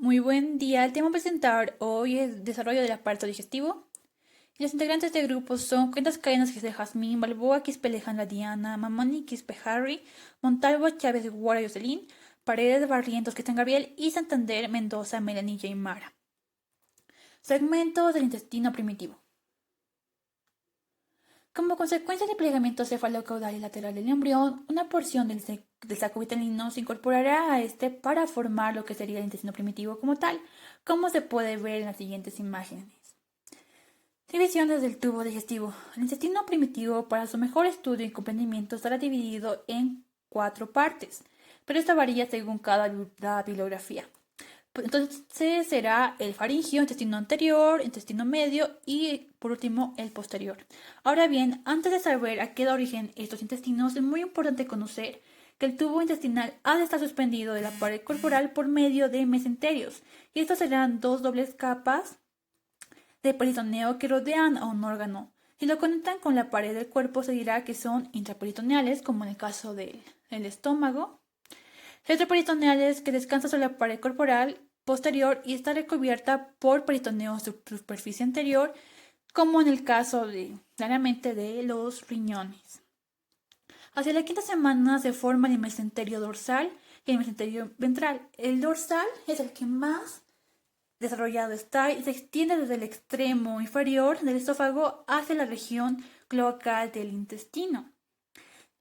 Muy buen día. El tema a presentar hoy es desarrollo del aparato digestivo. Y los integrantes del grupo son Cuentas Cadenas Quispe Jazmín, Balboa Quispe Alejandra Diana, Mamani Quispe Harry, Montalvo Chávez Guara Jocelyn, Paredes Barrientos Cristian Gabriel y Santander Mendoza Melanilla y Mara. Segmentos del intestino primitivo. Como consecuencia del plegamiento cefalocaudal y lateral del embrión, una porción del saco vitalino se incorporará a este para formar lo que sería el intestino primitivo como tal, como se puede ver en las siguientes imágenes. Divisiones del tubo digestivo. El intestino primitivo, para su mejor estudio y comprendimiento, estará dividido en 4 partes, pero esto varía según cada bibliografía. Entonces será el faringio, intestino anterior, intestino medio y por último el posterior. Ahora bien, antes de saber a qué da origen estos intestinos, es muy importante conocer que el tubo intestinal ha de estar suspendido de la pared corporal por medio de mesenterios, y estos serán dos dobles capas de peritoneo que rodean a un órgano. Si lo conectan con la pared del cuerpo, se dirá que son intraperitoneales, como en el caso del estómago. Retroperitoneales, que descansan sobre la pared corporal posterior y está recubierta por peritoneo superficie anterior, como en el caso claramente de los riñones. Hacia la quinta semana se forma el mesenterio dorsal y el mesenterio ventral. El dorsal es el que más desarrollado está y se extiende desde el extremo inferior del esófago hacia la región cloacal del intestino.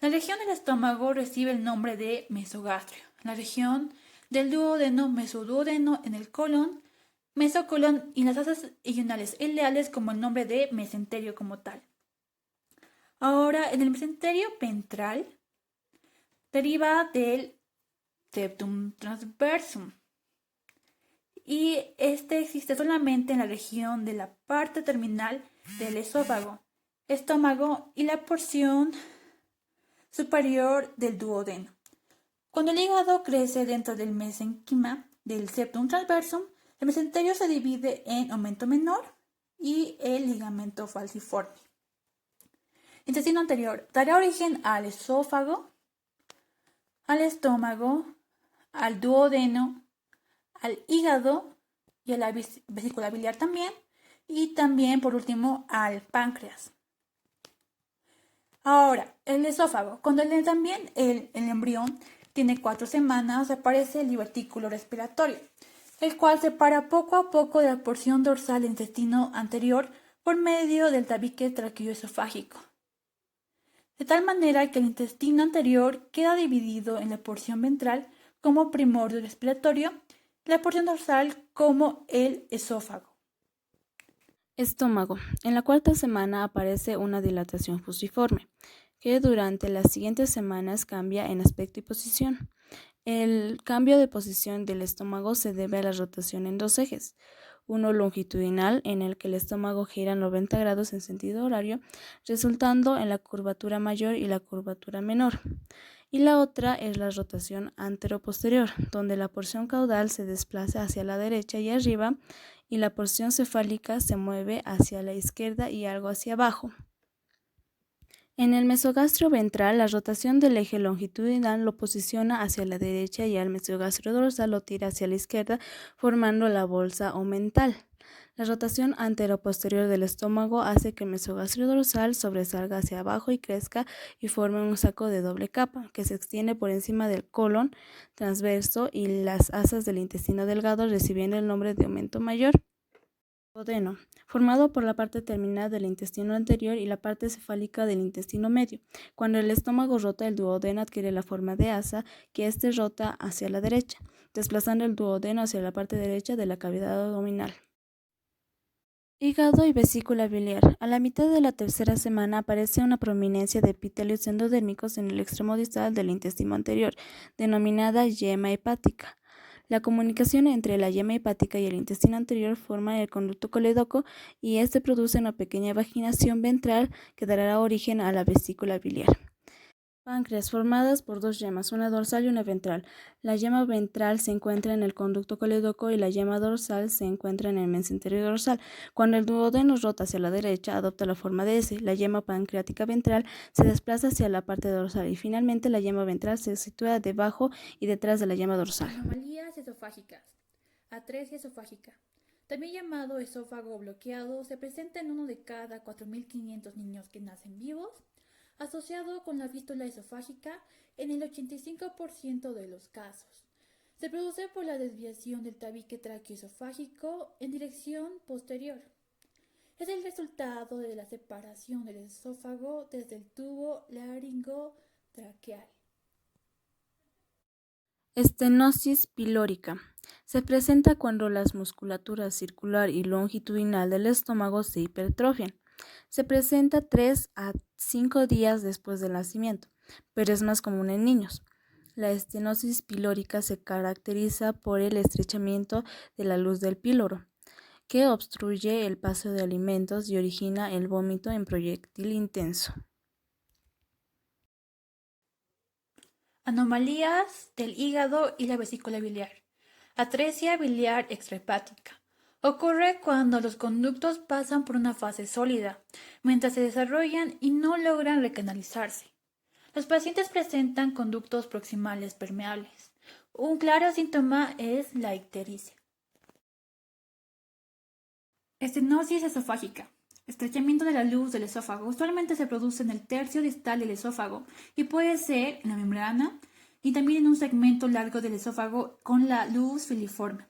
La región del estómago recibe el nombre de mesogastrio. La región del duodeno, mesoduodeno en el colon, mesocolon y las asas ionales ileales como el nombre de mesenterio como tal. Ahora, en el mesenterio ventral deriva del septum transversum y este existe solamente en la región de la parte terminal del esófago, estómago y la porción superior del duodeno. Cuando el hígado crece dentro del mesenquima del septum transversum, el mesenterio se divide en aumento menor y el ligamento falciforme. Intestino anterior dará origen al esófago, al estómago, al duodeno, al hígado y a la vesícula biliar también, y también por último al páncreas. Ahora, el esófago. Cuando también el embrión tiene 4 semanas, aparece el divertículo respiratorio, el cual separa poco a poco de la porción dorsal del intestino anterior por medio del tabique traqueoesofágico. De tal manera que el intestino anterior queda dividido en la porción ventral como primordio respiratorio, la porción dorsal como el esófago. Estómago. En la cuarta semana aparece una dilatación fusiforme, que durante las siguientes semanas cambia en aspecto y posición. El cambio de posición del estómago se debe a la rotación en dos ejes, uno longitudinal en el que el estómago gira 90 grados en sentido horario, resultando en la curvatura mayor y la curvatura menor. Y la otra es la rotación anteroposterior, donde la porción caudal se desplaza hacia la derecha y arriba y la porción cefálica se mueve hacia la izquierda y algo hacia abajo. En el mesogastrio ventral, la rotación del eje longitudinal lo posiciona hacia la derecha y al mesogastrio dorsal lo tira hacia la izquierda, formando la bolsa omental. La rotación anteroposterior del estómago hace que el mesogastrio dorsal sobresalga hacia abajo y crezca y forme un saco de doble capa, que se extiende por encima del colon transverso y las asas del intestino delgado, recibiendo el nombre de aumento mayor. Duodeno, formado por la parte terminal del intestino anterior y la parte cefálica del intestino medio. Cuando el estómago rota, el duodeno adquiere la forma de asa, que éste rota hacia la derecha, desplazando el duodeno hacia la parte derecha de la cavidad abdominal. Hígado y vesícula biliar. A la mitad de la tercera semana aparece una prominencia de epitelios endodérmicos en el extremo distal del intestino anterior, denominada yema hepática. La comunicación entre la yema hepática y el intestino anterior forma el conducto colédoco y este produce una pequeña vaginación ventral que dará origen a la vesícula biliar. Páncreas, formadas por dos yemas, una dorsal y una ventral. La yema ventral se encuentra en el conducto colédoco y la yema dorsal se encuentra en el mesenterio dorsal. Cuando el duodeno rota hacia la derecha, adopta la forma de S. La yema pancreática ventral se desplaza hacia la parte dorsal y finalmente la yema ventral se sitúa debajo y detrás de la yema dorsal. Anomalías esofágicas. Atresia esofágica, también llamado esófago bloqueado, se presenta en uno de cada 4.500 niños que nacen vivos, asociado con la fístula esofágica en el 85% de los casos. Se produce por la desviación del tabique traqueoesofágico en dirección posterior. Es el resultado de la separación del esófago desde el tubo laringotraqueal. Estenosis pilórica. Se presenta cuando las musculaturas circular y longitudinal del estómago se hipertrofian. Se presenta 3 a 5 días después del nacimiento, pero es más común en niños. La estenosis pilórica se caracteriza por el estrechamiento de la luz del píloro, que obstruye el paso de alimentos y origina el vómito en proyectil intenso. Anomalías del hígado y la vesícula biliar. Atresia biliar extrahepática. Ocurre cuando los conductos pasan por una fase sólida, mientras se desarrollan y no logran recanalizarse. Los pacientes presentan conductos proximales permeables. Un claro síntoma es la ictericia. Estenosis esofágica. Estrechamiento de la luz del esófago usualmente se produce en el tercio distal del esófago y puede ser en la membrana y también en un segmento largo del esófago con la luz filiforme.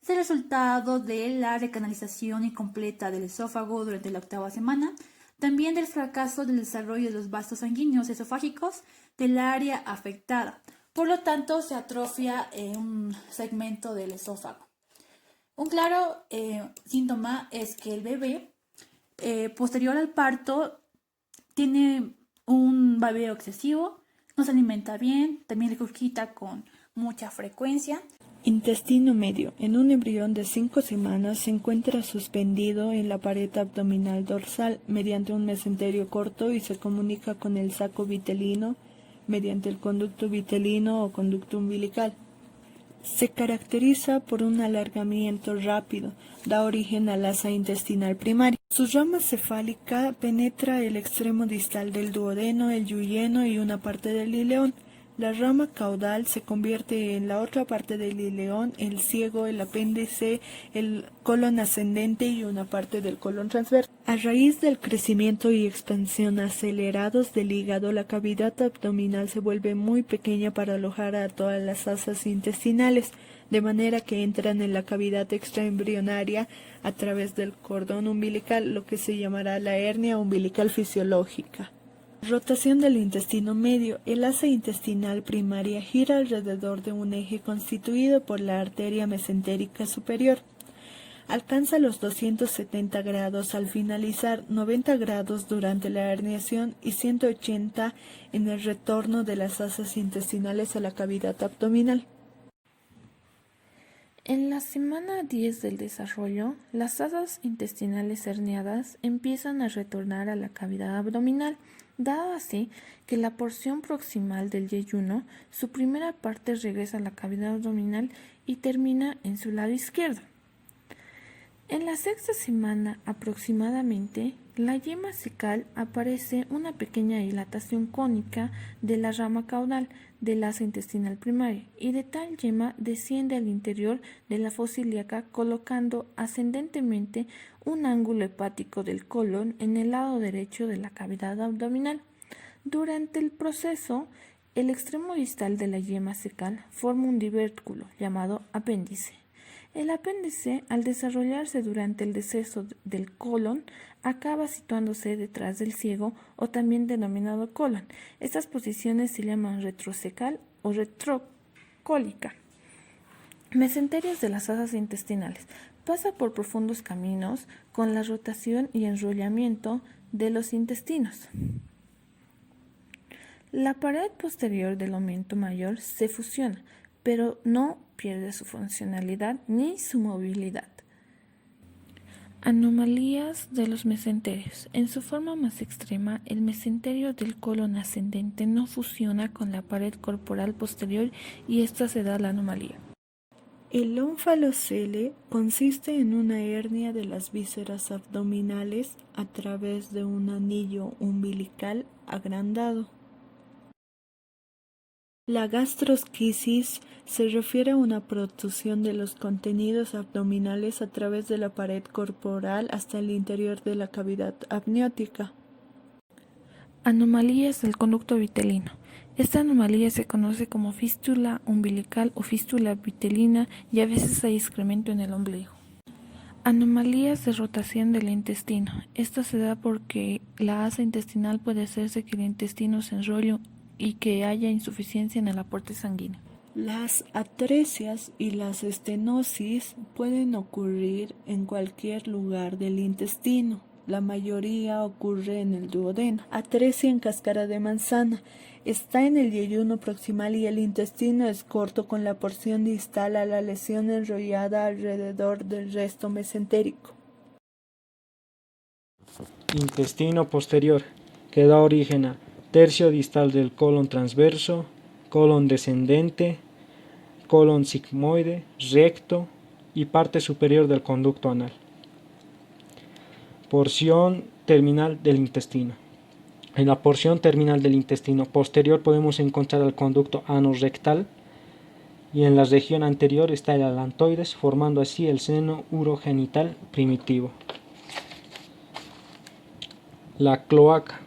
Es el resultado de la recanalización incompleta del esófago durante la 8ª semana, también del fracaso del desarrollo de los vasos sanguíneos esofágicos del área afectada. Por lo tanto, se atrofia un segmento del esófago. Un claro síntoma es que el bebé posterior al parto tiene un babeo excesivo, no se alimenta bien, también regurgita con mucha frecuencia. Intestino medio. En un embrión de 5 semanas se encuentra suspendido en la pared abdominal dorsal mediante un mesenterio corto y se comunica con el saco vitelino mediante el conducto vitelino o conducto umbilical. Se caracteriza por un alargamiento rápido, da origen al asa intestinal primaria. Su rama cefálica penetra el extremo distal del duodeno, el yuyeno y una parte del ileón. La rama caudal se convierte en la otra parte del ileón, el ciego, el apéndice, el colon ascendente y una parte del colon transverso. A raíz del crecimiento y expansión acelerados del hígado, la cavidad abdominal se vuelve muy pequeña para alojar a todas las asas intestinales, de manera que entran en la cavidad extraembrionaria a través del cordón umbilical, lo que se llamará la hernia umbilical fisiológica. Rotación del intestino medio. El asa intestinal primaria gira alrededor de un eje constituido por la arteria mesentérica superior. Alcanza los 270 grados al finalizar, 90 grados durante la herniación y 180 en el retorno de las asas intestinales a la cavidad abdominal. En la semana 10 del desarrollo, las asas intestinales herniadas empiezan a retornar a la cavidad abdominal, dado así que la porción proximal del yeyuno, su primera parte regresa a la cavidad abdominal y termina en su lado izquierdo. En la 6ª semana aproximadamente, la yema cecal aparece una pequeña dilatación cónica de la rama caudal del asa intestinal primaria y de tal yema desciende al interior de la fosa ilíaca colocando ascendentemente un ángulo hepático del colon en el lado derecho de la cavidad abdominal. Durante el proceso, el extremo distal de la yema cecal forma un divérculo llamado apéndice. El apéndice, al desarrollarse durante el deceso del colon, acaba situándose detrás del ciego o también denominado colon. Estas posiciones se llaman retrocecal o retrocólica. Mesenterios de las asas intestinales. Pasa por profundos caminos con la rotación y enrollamiento de los intestinos. La pared posterior del aumento mayor se fusiona, pero no pierde su funcionalidad ni su movilidad. Anomalías de los mesenterios. En su forma más extrema, el mesenterio del colon ascendente no fusiona con la pared corporal posterior y esta se da la anomalía. El ónfalocele consiste en una hernia de las vísceras abdominales a través de un anillo umbilical agrandado. La gastrosquisis se refiere a una protrusión de los contenidos abdominales a través de la pared corporal hasta el interior de la cavidad amniótica. Anomalías del conducto vitelino. Esta anomalía se conoce como fístula umbilical o fístula vitelina y a veces hay excremento en el ombligo. Anomalías de rotación del intestino. Esta se da porque la asa intestinal puede hacerse que el intestino se enrolle y que haya insuficiencia en el aporte sanguíneo. Las atresias y las estenosis pueden ocurrir en cualquier lugar del intestino. La mayoría ocurre en el duodeno. Atresia en cáscara de manzana. Está en el yeyuno proximal y el intestino es corto con la porción distal a la lesión enrollada alrededor del resto mesentérico. Intestino posterior, que da origen a tercio distal del colon transverso, colon descendente, colon sigmoide, recto y parte superior del conducto anal. Porción terminal del intestino. En la porción terminal del intestino posterior podemos encontrar el conducto anorrectal y en la región anterior está el alantoides, formando así el seno urogenital primitivo. La cloaca,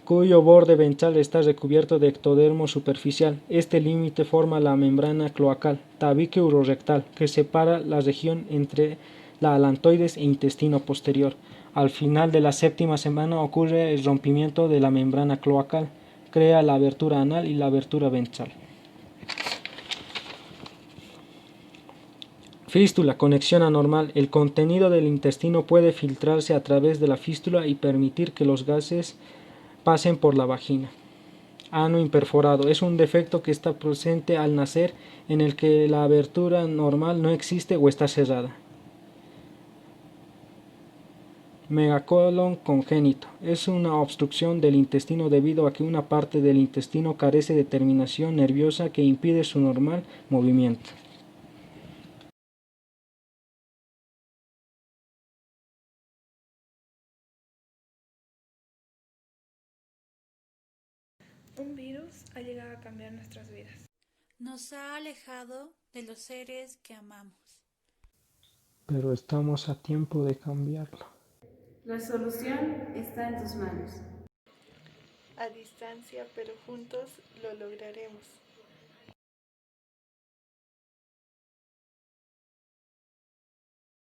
cuyo borde ventral está recubierto de ectodermo superficial. Este límite forma la membrana cloacal, tabique urorectal, que separa la región entre la alantoides e intestino posterior. Al final de la séptima semana ocurre el rompimiento de la membrana cloacal, crea la abertura anal y la abertura ventral. Fístula, conexión anormal. El contenido del intestino puede filtrarse a través de la fístula y permitir que los gases pasen por la vagina. Ano imperforado. Es un defecto que está presente al nacer en el que la abertura normal no existe o está cerrada. Megacolon congénito. Es una obstrucción del intestino debido a que una parte del intestino carece de terminación nerviosa que impide su normal movimiento. Un virus ha llegado a cambiar nuestras vidas. Nos ha alejado de los seres que amamos. Pero estamos a tiempo de cambiarlo. La solución está en tus manos. A distancia, pero juntos lo lograremos.